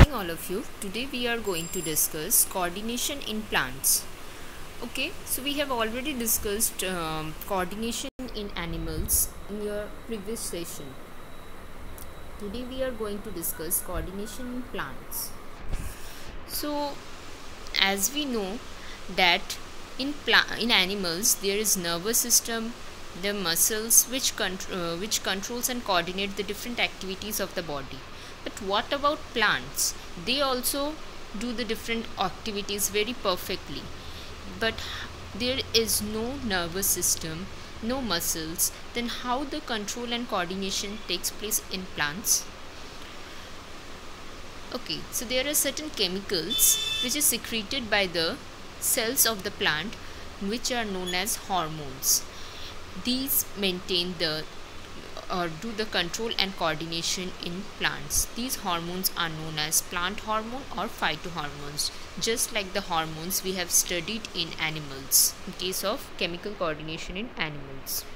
morning all of you. Today we are going to discuss coordination in plants. Okay, so we have already discussed coordination in animals in your previous session. Today we are going to discuss coordination in plants. So as we know that in animals there is nervous system, the muscles which controls and coordinate the different activities of the body. But what about plants? They also do the different activities very perfectly, but there is no nervous system, no muscles. Then how the control and coordination takes place in plants? Okay, so there are certain chemicals which is secreted by the cells of the plant, which are known as hormones. These maintain the or do the control and coordination in plants. These hormones are known as plant hormone or phytohormones, just like the hormones we have studied in animals in case of chemical coordination in animals.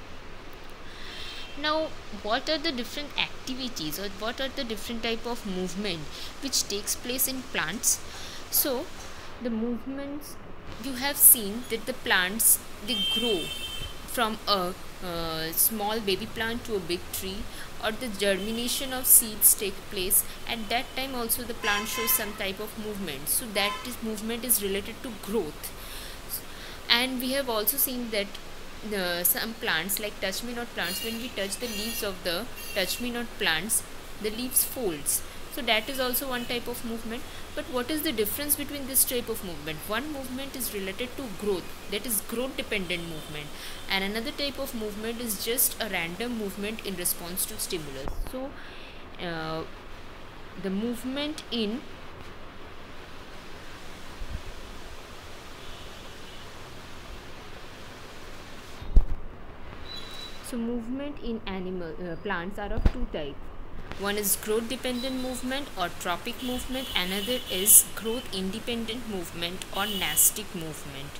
Now, what are the different activities or what are the different type of movement which takes place in plants? So the movements, you have seen that the plants, they grow from a small baby plant to a big tree, or the germination of seeds take place. At that time also the plant shows some type of movement, so that movement is related to growth. And we have also seen that some plants like touch-me-not plants, when we touch the leaves of the touch-me-not plants, the leaves folds. So that is also one type of movement. But what is the difference between this type of movement? One movement is related to growth, that is growth dependent movement, and another type of movement is just a random movement in response to stimulus. So the movement in animal plants are of two types. One is growth dependent movement or tropic movement, another is growth independent movement or nastic movement.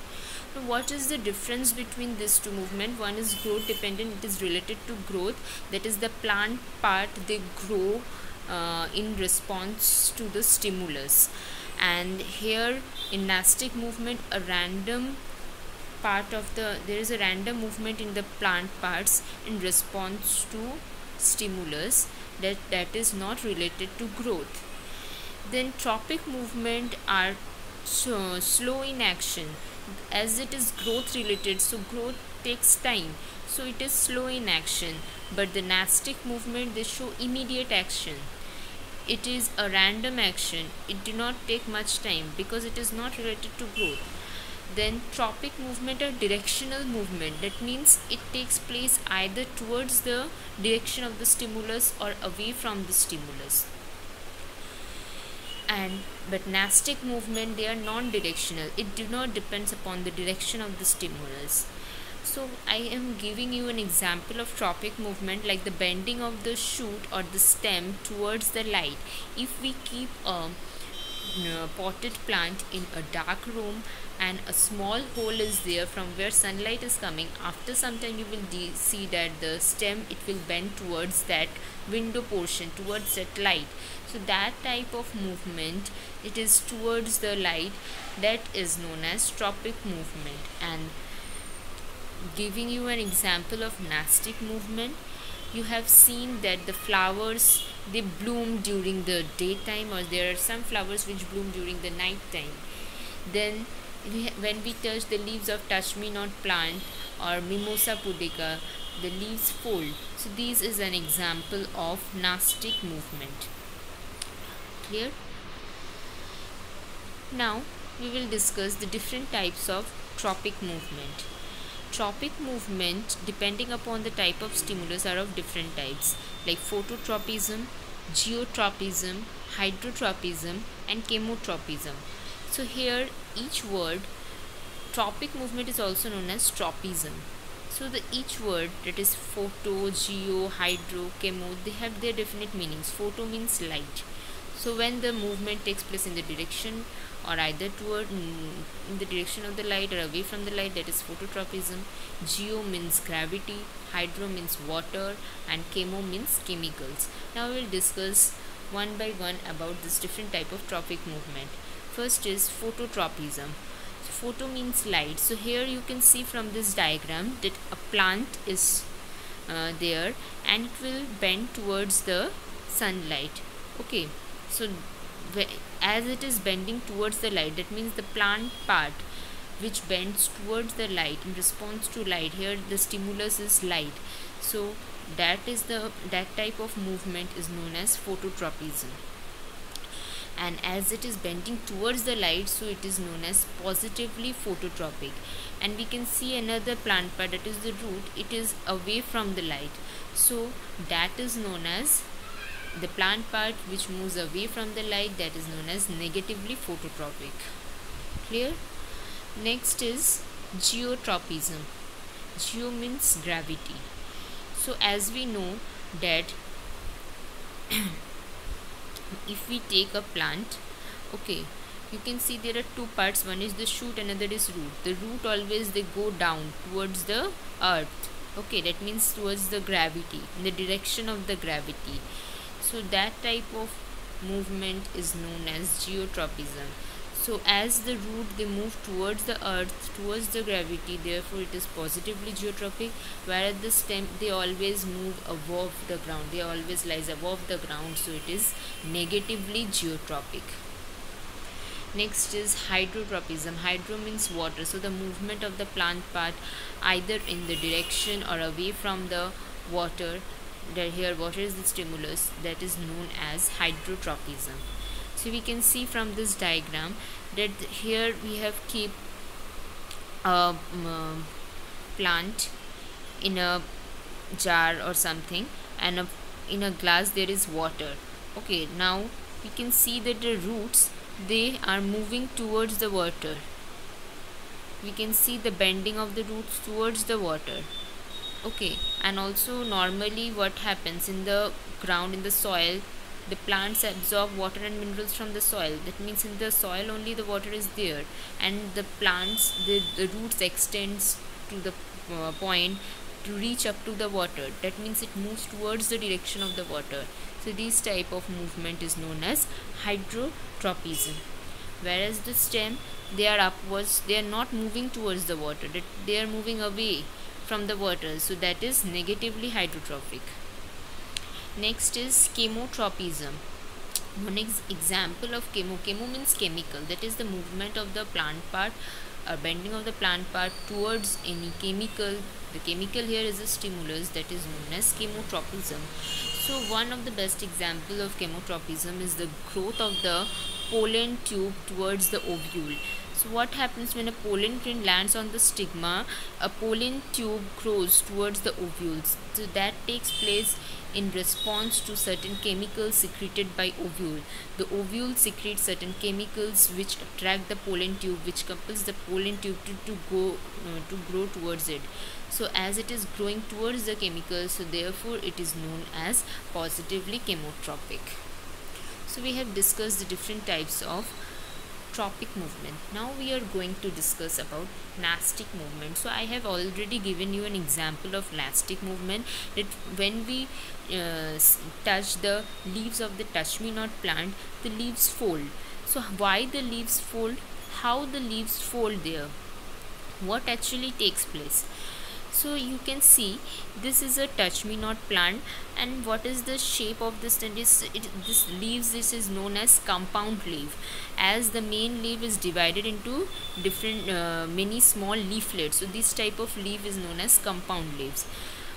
Now, what is the difference between these two movements? One is growth dependent, it is related to growth, that is the plant part, they grow in response to the stimulus. And here in nastic movement, a random part of there is a random movement in the plant parts in response to stimulus that is not related to growth. Then tropic movement are slow in action, as it is growth related, so growth takes time, so it is slow in action. But the nastic movement, they show immediate action, it is a random action, it do not take much time because it is not related to growth. Then tropic movement are directional movement, that means it takes place either towards the direction of the stimulus or away from the stimulus. But nastic movement, they are non-directional, it do not depends upon the direction of the stimulus. So I am giving you an example of tropic movement, like the bending of the shoot or the stem towards the light. If we keep a potted plant in a dark room and a small hole is there from where sunlight is coming, after some time you will see that the stem, it will bend towards that window portion, towards that light. So that type of movement, it is towards the light, that is known as tropic movement. And giving you an example of nastic movement, you have seen that the flowers, they bloom during the daytime, or there are some flowers which bloom during the night time. Then when we touch the leaves of touch-me-not plant or Mimosa pudica, the leaves fold. So this is an example of nastic movement. Clear? Now we will discuss the different types of tropic movement. Tropic movement, depending upon the type of stimulus, are of different types, like phototropism, geotropism, hydrotropism and chemotropism. So here each word, tropic movement is also known as tropism. So each word, that is photo, geo, hydro, chemo, they have their definite meanings. Photo means light, so when the movement takes place in the direction or either toward in the direction of the light or away from the light, that is phototropism. Geo means gravity, hydro means water and chemo means chemicals. Now we will discuss one by one about this different type of trophic movement. First is phototropism. So photo means light. So here you can see from this diagram that a plant is there, and it will bend towards the sunlight. Okay, so as it is bending towards the light, that means the plant part which bends towards the light in response to light, here the stimulus is light, so that type of movement is known as phototropism. And as it is bending towards the light, so it is known as positively phototropic. And we can see another plant part, that is the root, it is away from the light, so that is known as the plant part which moves away from the light, that is known as negatively phototropic. Clear? Next is geotropism. Geo means gravity. So as we know that if we take a plant, okay, you can see there are two parts, one is the shoot, another is root. The root always they go down towards the earth, okay, that means towards the gravity, in the direction of the gravity. So that type of movement is known as geotropism. So as the root they move towards the earth, towards the gravity, therefore it is positively geotropic, whereas the stem they always move above the ground, they always lies above the ground, so it is negatively geotropic. Next is hydrotropism. Hydro means water, so the movement of the plant part either in the direction or away from the water, that here water is the stimulus, that is known as hydrotropism. So we can see from this diagram that here we have keep a plant in a jar or something, and in a glass there is water. Okay, now we can see that the roots they are moving towards the water. We can see the bending of the roots towards the water. Okay, and also normally what happens in the ground, in the soil, the plants absorb water and minerals from the soil. That means in the soil only the water is there, and the plants the roots extends to the point to reach up to the water. That means it moves towards the direction of the water. So this type of movement is known as hydrotropism. Whereas the stem they are upwards, they are not moving towards the water, they are moving away from the water, so that is negatively hydrotrophic. Next is chemotropism. One example of chemo means chemical, that is the movement of the plant part or bending of the plant part towards any chemical. The chemical here is a stimulus, that is known as chemotropism. So one of the best example of chemotropism is the growth of the pollen tube towards the ovule. So what happens when a pollen grain lands on the stigma, a pollen tube grows towards the ovules. So that takes place in response to certain chemicals secreted by ovule. The ovule secretes certain chemicals which attract the pollen tube, which compels the pollen tube to grow towards it. So as it is growing towards the chemicals, so therefore it is known as positively chemotropic. So we have discussed the different types of tropic movement. Now we are going to discuss about nastic movement. So I have already given you an example of nastic movement, that when we touch the leaves of the touch-me-not plant, the leaves fold. So why the leaves fold? How the leaves fold there? What actually takes place? So you can see this is a touch-me-not plant, and what is the shape of this? This leaves, this is known as compound leaf, as the main leaf is divided into different many small leaflets. So this type of leaf is known as compound leaves.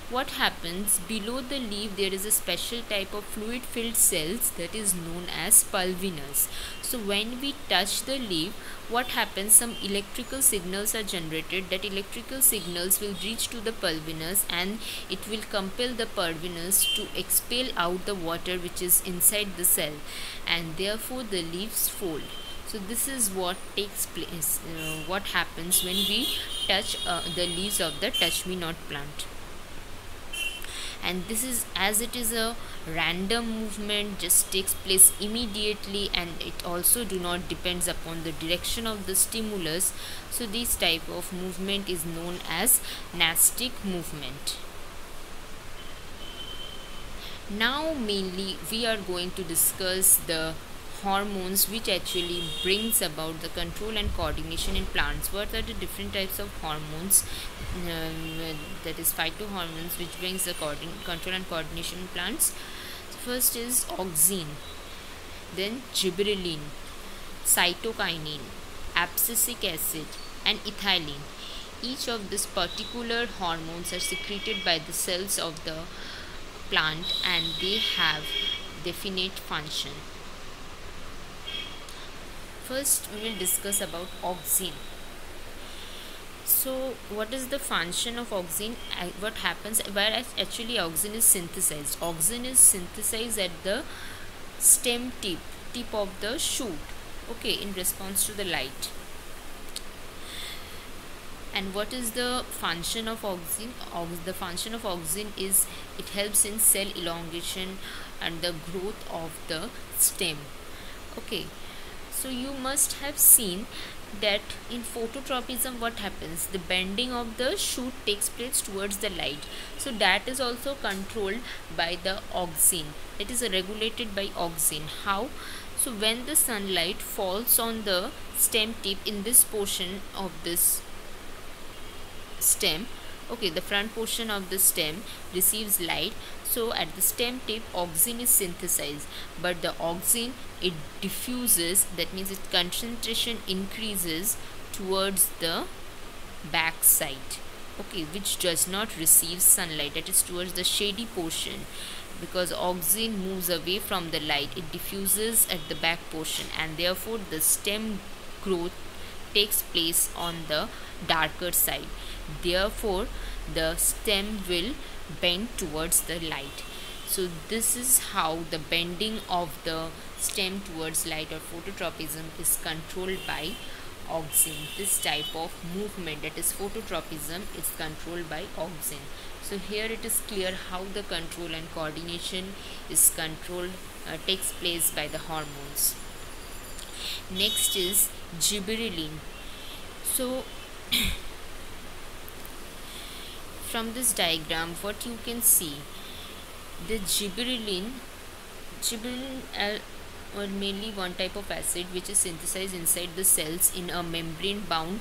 What happens below the leaf, there is a special type of fluid filled cells that is known as pulvinus. So when we touch the leaf, what happens, some electrical signals are generated. That electrical signals will reach to the pulvinus, and it will compel the pulvinus to expel out the water which is inside the cell, and therefore the leaves fold. So this is what takes place, what happens when we touch the leaves of the touch-me-not plant. And this is, as it is a random movement, just takes place immediately, and it also do not depends upon the direction of the stimulus. So this type of movement is known as nastic movement. Now mainly we are going to discuss the hormones which actually brings about the control and coordination in plants. What are the different types of hormones, that is phytohormones, which brings the control and coordination in plants? First is auxin, then gibberellin, cytokinin, abscisic acid, and ethylene. Each of these particular hormones are secreted by the cells of the plant and they have definite function. First we will discuss about auxin. So what is the function of auxin? What happens where actually auxin is synthesized? Auxin is synthesized at the stem tip of the shoot, okay, in response to the light. And what is the function of auxin? The function of auxin is it helps in cell elongation and the growth of the stem. Okay, so you must have seen that in phototropism what happens, the bending of the shoot takes place towards the light, so that is also controlled by the auxin. It is regulated by auxin. How? So when the sunlight falls on the stem tip in this portion of this stem, okay, the front portion of the stem receives light, so at the stem tip auxin is synthesized, but the auxin, it diffuses, that means its concentration increases towards the back side, okay, which does not receive sunlight, that is towards the shady portion. Because auxin moves away from the light, it diffuses at the back portion, and therefore the stem growth takes place on the darker side. Therefore the stem will bend towards the light. So this is how the bending of the stem towards light or phototropism is controlled by auxin. This type of movement, that is phototropism, is controlled by auxin. So here it is clear how the control and coordination is controlled, takes place by the hormones. Next is gibberellin. So from this diagram what you can see, the gibberellin or mainly one type of acid which is synthesized inside the cells in a membrane bound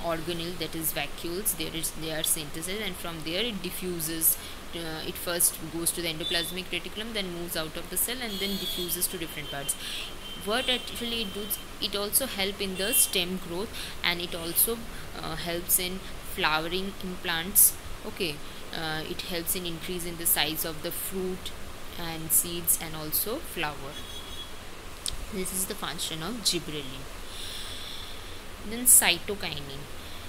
organelle, that is vacuoles. They are synthesized, and from there it diffuses. It first goes to the endoplasmic reticulum, then moves out of the cell and then diffuses to different parts. What actually it does, it also help in the stem growth, and it also helps in flowering in plants, okay. It helps in increase in the size of the fruit and seeds and also flower. This is the function of gibberellin. Then cytokinin.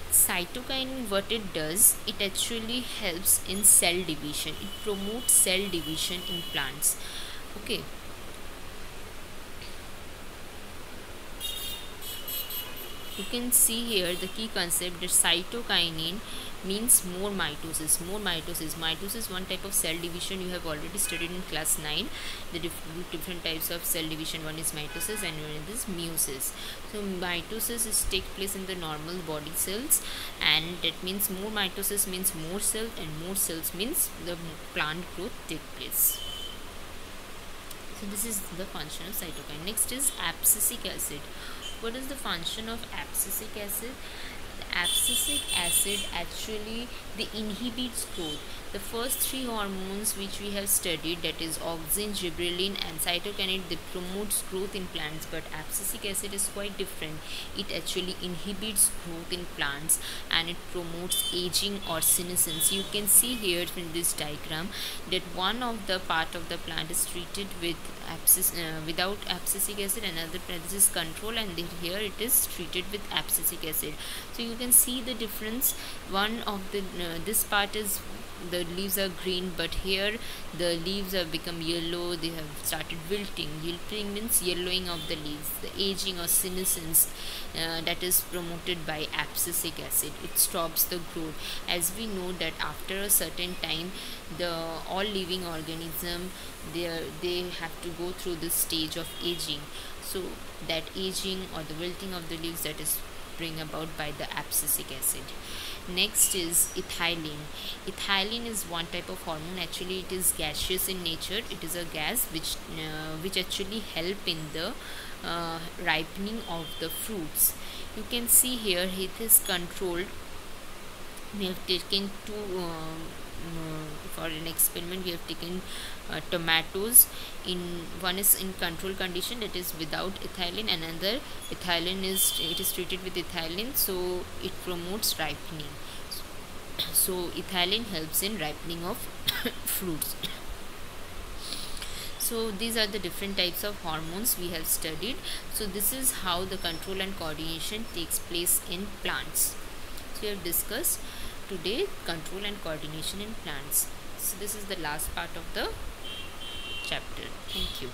Cytokinin, what it does, it actually helps in cell division. It promotes cell division in plants, okay. You can see here the key concept that cytokinin means more mitosis. Mitosis, one type of cell division you have already studied in class 9. The different types of cell division, one is mitosis and one is meiosis. So mitosis is take place in the normal body cells, and that means more mitosis means more cells, and more cells means the plant growth take place. So this is the function of cytokine. Next is abscisic acid. What is the function of abscisic acid? The abscisic acid actually inhibits growth. The first three hormones which we have studied, that is auxin, gibberellin and cytokinin, they promotes growth in plants, but abscisic acid is quite different. It actually inhibits growth in plants and it promotes aging or senescence. You can see here in this diagram that one of the part of the plant is treated with without abscisic acid, another this is control, and here it is treated with abscisic acid. So you can see the difference. One of the this part is the leaves are green, but here the leaves have become yellow, they have started wilting. Wilting means yellowing of the leaves, the aging or senescence, that is promoted by abscisic acid. It stops the growth. As we know that after a certain time, the all living organism, they have to go through this stage of aging. So that aging or the wilting of the leaves, that is bring about by the abscisic acid. Next is ethylene. Ethylene is one type of hormone. Actually it is gaseous in nature. It is a gas which actually help in the ripening of the fruits. You can see here it is controlled. We have taken two for an experiment. We have taken tomatoes. In one is in control condition, that is without ethylene, and another ethylene is treated with ethylene, so it promotes ripening. So ethylene helps in ripening of fruits. So these are the different types of hormones we have studied. So this is how the control and coordination takes place in plants. So we have discussed today control and coordination in plants. So this is the last part of the chapter. Thank you.